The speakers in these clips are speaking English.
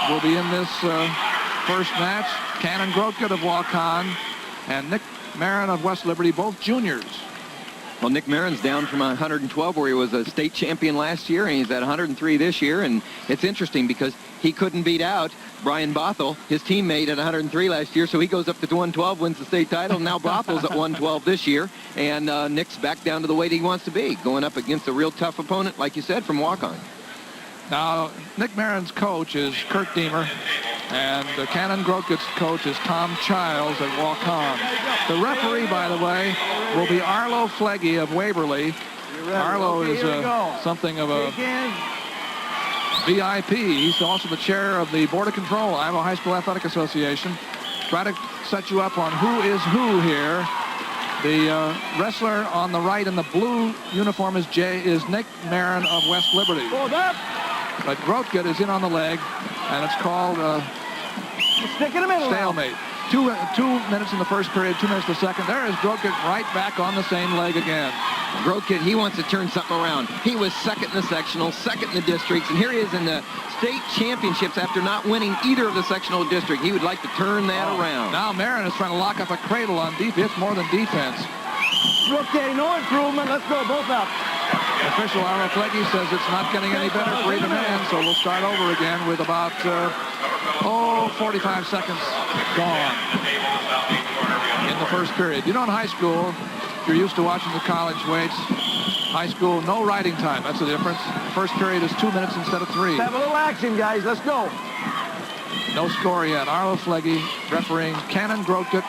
will be in this first match. Cannon Grotegut of Waukon and Nick Marin of West Liberty, both juniors. Well, Nick Marin's down from 112, where he was a state champion last year, and he's at 103 this year. And it's interesting because he couldn't beat out Brian Bothell, his teammate, at 103 last year, so he goes up to 112, wins the state title. Now Bothell's at 112 this year, and Nick's back down to the weight he wants to be, going up against a real tough opponent, like you said, from Waukon. Now, Nick Marin's coach is Kurt Deemer, and Cannon Grotegut's coach is Tom Childs at Waukon. The referee, by the way, will be Arlo Flegge of Waverly. Arlo is something of a VIP. He's also the chair of the Board of Control, Iowa High School Athletic Association. Try to set you up on who is who here. The wrestler on the right in the blue uniform is Nick Marin of West Liberty. But Grotegut is in on the leg, and it's called stick in the middle stalemate. 2 minutes in the first period, 2 minutes in the second. There is Grotegut right back on the same leg again. Grotegut, he wants to turn something around. He was second in the sectional, second in the districts, and here he is in the state championships after not winning either of the sectional district. He would like to turn that around. Now Marin is trying to lock up a cradle on defense. It's more than defense. Okay, no improvement. Let's go, both up. Official Arlo Flegge says it's not getting any better for either man, so we'll start over again with about 45 seconds gone in the first period. You know, in high school, you're used to watching the college weights. High school, no riding time. That's the difference. First period is 2 minutes instead of 3. Have a little action, guys. Let's go. No score yet. Arlo Flegge refereeing Cannon Grotegut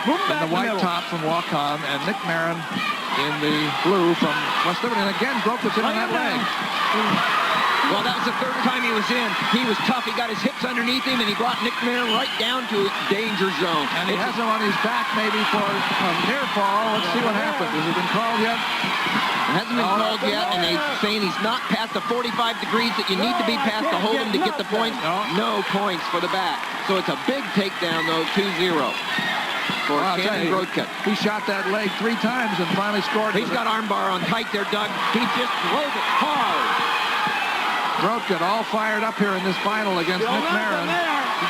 in the white top from Waukon, and Nick Marin in the blue from West Liberty. And again, Grotegut's in on that leg. Well, that was the third time he was in. He was tough. He got his hips underneath him, and he brought Nick Marin right down to danger zone. And he has him on his back maybe for a near fall. Let's see what happens. Has it been called yet? It hasn't been called yet, and they're saying he's not past the 45 degrees that you need to be past to hold him to get the points. No points for the back. So it's a big takedown, though, 2-0. For Cannon Grotegut. He shot that leg 3 times and finally scored. He's got armbar on tight there, Doug. He just drove it hard. Grotegut all fired up here in this final against Nick Marin.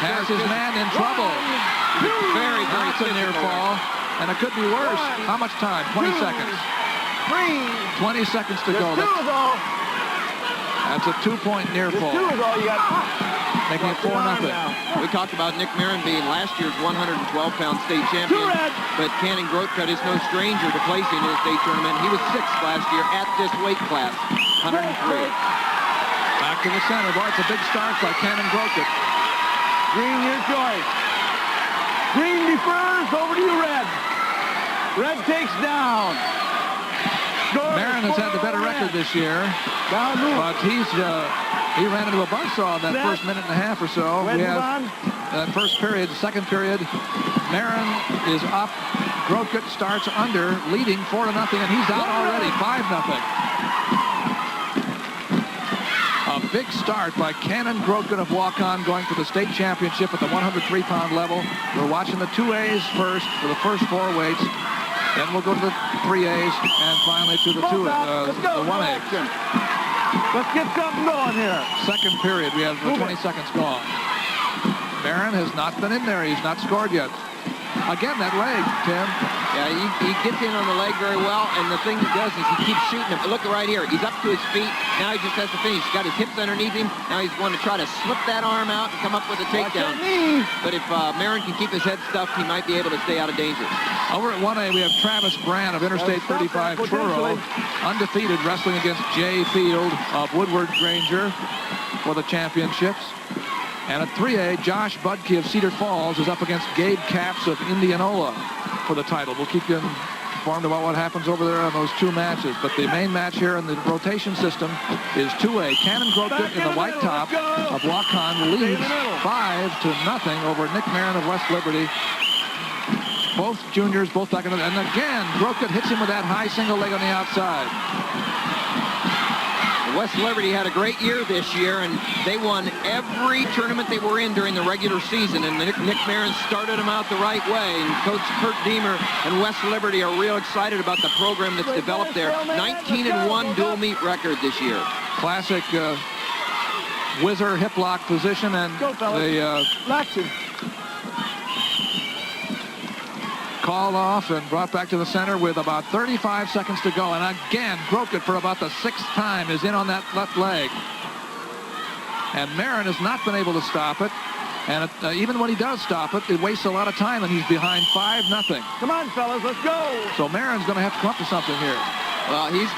Has his man in trouble. Very, very That's a near fall. And it could be worse. How much time? 20 seconds. 20 seconds to go. That's a 2-point near fall. Making it 4-0. We talked about Nick Marin being last year's 112-pound state champion, but Cannon Grotegut is no stranger to placing in the state tournament. He was 6th last year at this weight class, 103. Back to the center. Boy, it's a big start by Cannon Grotegut. Green, your choice. Green defers. Over to you, Red. Red takes down. Marin has had the better record this year, but he ran into a buzzsaw in that first minute and a half or so. We have that first period, the second period. Marin is up. Grotegut starts under, leading 4-0, and he's out already, 5-0. A big start by Cannon Grotegut of Waukon, going to the state championship at the 103-pound level. We're watching the 2As first for the first 4 weights. Then we'll go to the 3As and finally to the 1A. Let's get something going here. Second period, we have 20 seconds gone. Marin has not been in there. He's not scored yet. Again, that leg, Tim. Yeah, he gets in on the leg very well, and the thing he does is he keeps shooting him. Look right here. He's up to his feet. Now he just has to finish. He's got his hips underneath him. Now he's going to try to slip that arm out and come up with a takedown. But if Marin can keep his head stuffed, he might be able to stay out of danger. Over at 1A, we have Travis Brant of Interstate 35 Truro, undefeated, wrestling against Jay Field of Woodward Granger for the championships. And at 3A, Josh Budke of Cedar Falls is up against Gabe Capps of Indianola for the title. We'll keep you informed about what happens over there on those 2 matches. But the main match here in the rotation system is 2A. Cannon Grotegut in the white top of Waukon leads 5-0 over Nick Marin of West Liberty. Both juniors, both back in the... And again, Grotegut hits him with that high single leg on the outside. West Liberty had a great year this year, and they won every tournament they were in during the regular season, and Nick Marin started them out the right way, and Coach Kurt Deemer and West Liberty are real excited about the program that's developed there. 19-1 dual meet record this year. Classic whizzer hip lock position, and Go, fellas. the Action. called off and brought back to the center with about 35 seconds to go. And again, Grotegut for about the 6th time is in on that left leg. And Marin has not been able to stop it. And even when he does stop it, it wastes a lot of time, and he's behind 5-0. Come on, fellas, let's go. So Marin's going to have to come up with something here. Well, he's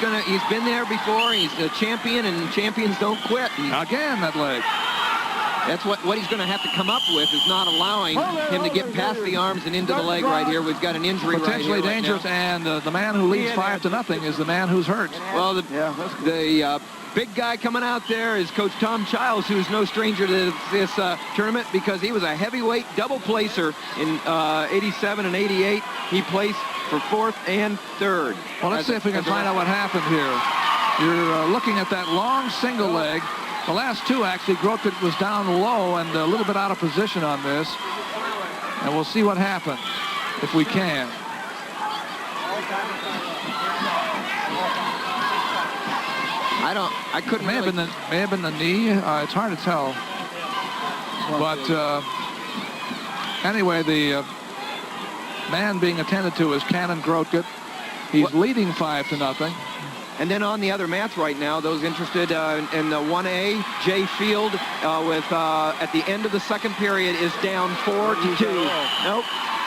been there before. He's a champion, and champions don't quit. Again, that leg. That's what he's going to have to come up with, is not allowing him to get past the arms and into the leg right here. We've got an injury right here. Potentially dangerous, and the man who leads 5-0 is the man who's hurt. Well, the big guy coming out there is Coach Tom Childs, who's no stranger to this tournament because he was a heavyweight double placer in 87 and 88. He placed for 4th and 3rd. Well, let's see if we can find out what happened here. You're looking at that long single leg. The last two, actually, Grotegut was down low and a little bit out of position on this. And we'll see what happened, if we can. I couldn't. May have been the knee. It's hard to tell. But anyway, the man being attended to is Canon Grotegut. He's leading 5-0. And then on the other mats right now, those interested in the 1A, Jay Field with at the end of the second period is down 4-2. Nope.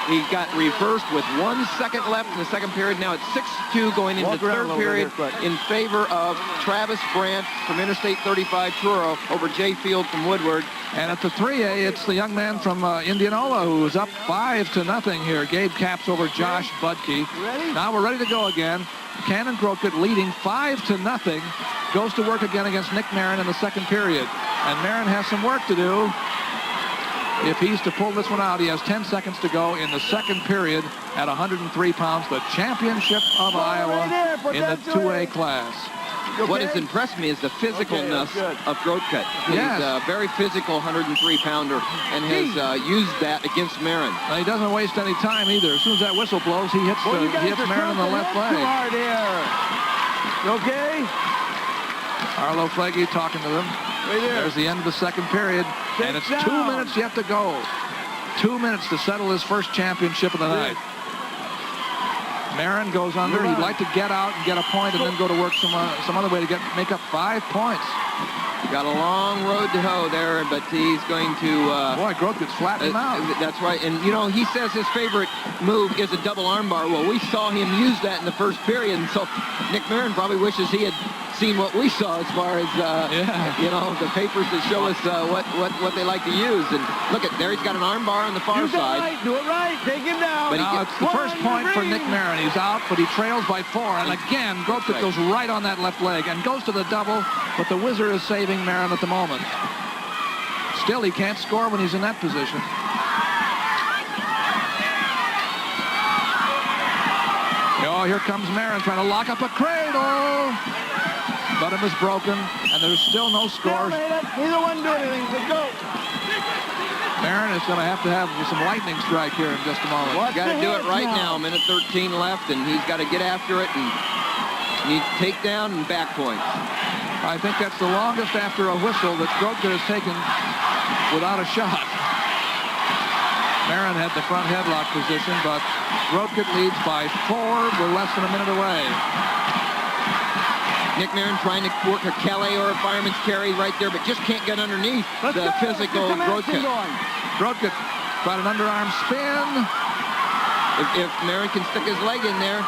He got reversed with 1 second left in the second period. Now it's 6-2 going into the third period in favor of Travis Brant from Interstate 35 Truro over Jay Field from Woodward. And at the 3A, it's the young man from Indianola who is up 5-0 here. Gabe Capps over Josh Budke. Now we're ready to go again. Canon Grotegut leading 5-0. Goes to work again against Nick Marin in the second period. And Marin has some work to do. If he's to pull this one out, he has 10 seconds to go in the second period at 103 pounds, the championship of Iowa in the 2A class. What has impressed me is the physicalness of Grotegut. Yes. He's a very physical 103-pounder and has used that against Marin. Well, he doesn't waste any time either. As soon as that whistle blows, he hits Marin on the left leg. Hard here. Okay? Arlo Flagey talking to them. Right there. There's the end of the second period, and it's 2 minutes yet to go. 2 minutes to settle his first championship of the night. Marin goes under. He'd like to get out and get a point and then go to work some other way to make up 5 points. Got a long road to hoe there, but he's going to... Boy, Grotegut's flattened him out. That's right. And, you know, he says his favorite move is a double armbar. Well, we saw him use that in the first period, and so Nick Marin probably wishes he had seen what we saw as far as, you know, the papers that show us what they like to use. And look at there, he's got an armbar on the far side. Right. Do it right. Take him down. But now, it's the first point for Nick Marin. He's out, but he trails by 4. And again, Grotegut goes right on that left leg and goes to the double, but the whizzer is saving Marin at the moment. Still, he can't score when he's in that position. Oh, here comes Marin trying to lock up a cradle. But it was broken, and there's still no score. Neither one do anything. Let's go. Marin is going to have some lightning strike here in just a moment. He's got to do it right now. Minute 13 left, and he's got to get after it and need takedown and back points. I think that's the longest after a whistle that Grotegut has taken without a shot. Marin had the front headlock position, but Grotegut leads by 4. We're less than a minute away. Nick Marin trying to work a Calais or a fireman's carry right there, but just can't get underneath the physical Grotegut. Grotegut got an underarm spin. If Marin can stick his leg in there,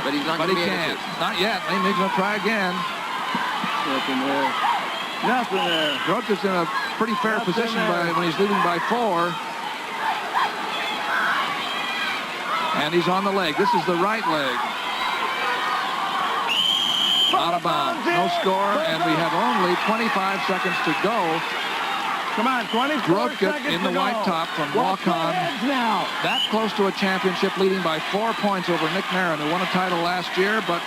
but he's not going to be able to. Not yet. Maybe he's going to try again. Nothing there. Nothing there. Grotegut's in a pretty fair position when he's leading by 4. And he's on the leg. This is the right leg. Out of bounds. No score, and we have only 25 seconds to go. Come on, 24 Grotegut seconds in the to white go. top from Watch the walk-on. heads now. That close to a championship, leading by 4 points over Nick Marin, who won a title last year, but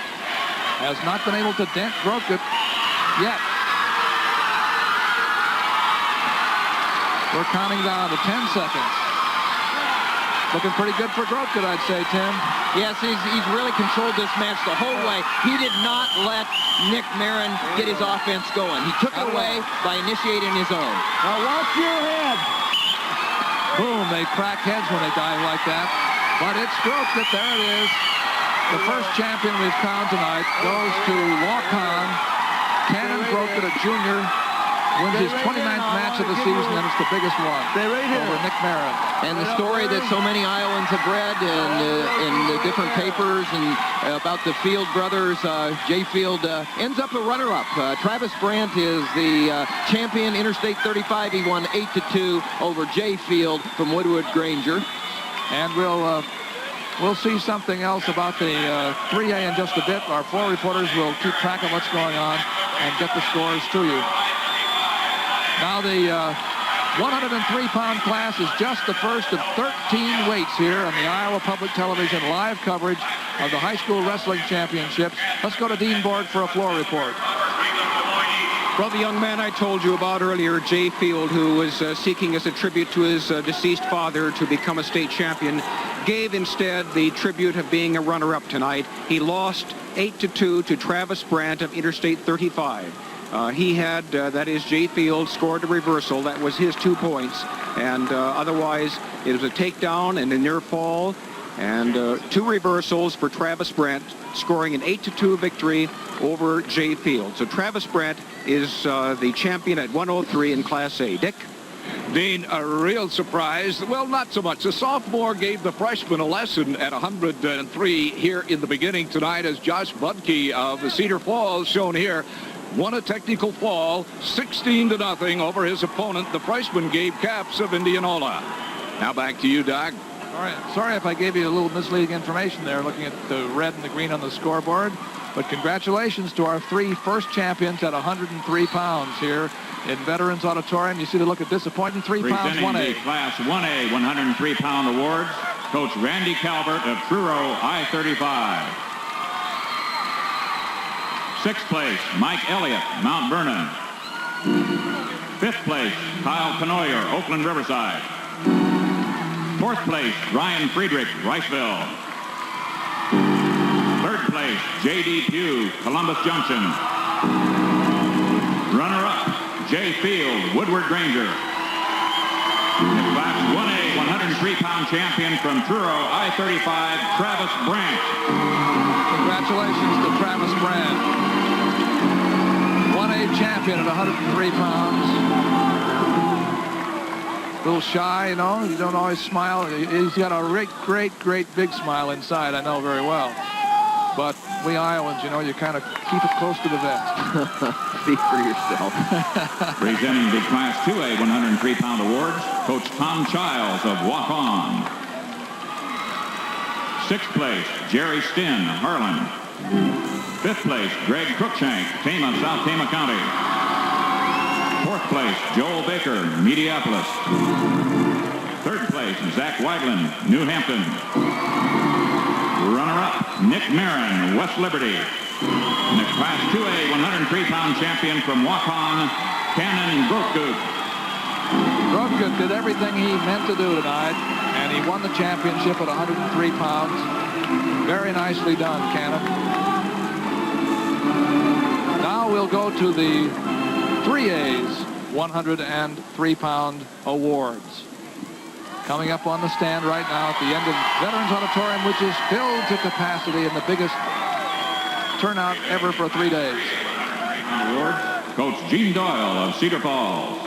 has not been able to dent Grotegut yet. We're counting down to 10 seconds. Looking pretty good for Grotegut, I'd say, Tim. Yes, he's really controlled this match the whole way. He did not let Nick Marin get his offense going. He took it away by initiating his own. Now watch your head. Boom, they crack heads when they dive like that. But it's Grotegut. There it is. The first champion we've crowned tonight goes to walk-on. Cannon Grotegut, a junior, wins his 29th match of the season, and it's the biggest one over Nick Marin. And the story that so many Iowans have read in the different papers and about the Field brothers, Jay Field ends up a runner-up. Travis Brant is the champion, Interstate 35. He won 8-2 over Jay Field from Woodward Granger. And we'll see something else about the 3A in just a bit. Our floor reporters will keep track of what's going on and get the scores to you. Now the 103-pound class is just the first of 13 weights here on the Iowa Public Television live coverage of the high school wrestling championships. Let's go to Dean Borg for a floor report. Well, the young man I told you about earlier, Jay Field, who was seeking as a tribute to his deceased father to become a state champion, gave instead the tribute of being a runner-up tonight. He lost 8-2 to Travis Brant of Interstate 35. He had, that is, Jay Field scored a reversal. That was his 2 points. And otherwise, it was a takedown and a near fall. And 2 reversals for Travis Brant, scoring an 8-2 victory over Jay Field. So Travis Brant is the champion at 103 in Class A. Dick? Dean, a real surprise. Well, not so much. The sophomore gave the freshman a lesson at 103 here in the beginning tonight, as Josh Budke of Cedar Falls, shown here, won a technical fall 16-0 over his opponent, the freshman Gabe Capps of Indianola. Now back to you, Doc. All right. Sorry if I gave you a little misleading information there, looking at the red and the green on the scoreboard. But congratulations to our 3 first champions at 103 pounds here in Veterans Auditorium. You see the look of disappointment. 3 pounds, 1A. Presenting the Class 1A 103-pound awards, Coach Randy Calvert of Truro I-35. 6th place, Mike Elliott, Mount Vernon. 5th place, Kyle Canoyer, Oakland Riverside. 4th place, Ryan Friedrich, Riceville. 3rd place, J.D. Pugh, Columbus Junction. Runner-up, Jay Field, Woodward Granger. The Class 1A 103-pound champion from Truro I-35, Travis Brant. Congratulations to Travis Brant. 1A champion at 103 pounds. A little shy, you know. You don't always smile. He's got a great big smile inside, I know very well. But we Iowans, you know, you kind of keep it close to the vest. Speak for yourself. Presenting the Class 2A 103-pound awards, Coach Tom Childs of Waukon. 6th place, Jerry Stinn, Harlan. 5th place, Greg Cruikshank, Tama, South Tama County. 4th place, Joel Baker, Mediapolis. 3rd place, Zach Weidland, New Hampton. Runner-up, Nick Marin, West Liberty. And the Class 2A 103-pound champion from Waukon, Cannon Grotegut. Grotegut did everything he meant to do tonight, and he won the championship at 103 pounds. Very nicely done, Cannon. Now we'll go to the 3A's 103-pound awards. Coming up on the stand right now at the end of Veterans Auditorium, which is filled to capacity and the biggest turnout ever for 3 days. Award, Coach Gene Doyle of Cedar Falls.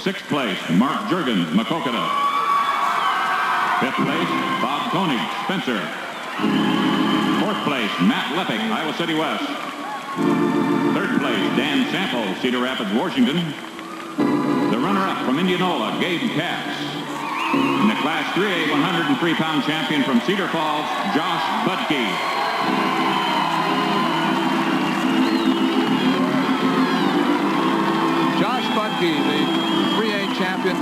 6th place, Mark Juergens, Maquoketa. 5th place, Bob Koenig, Spencer. 4th place, Matt Lepick, Iowa City West. 3rd place, Dan Sample, Cedar Rapids, Washington. The runner-up from Indianola, Gabe Capps. And the Class 3A 103-pound champion from Cedar Falls, Josh Budke. Josh Budke, the 3A champion.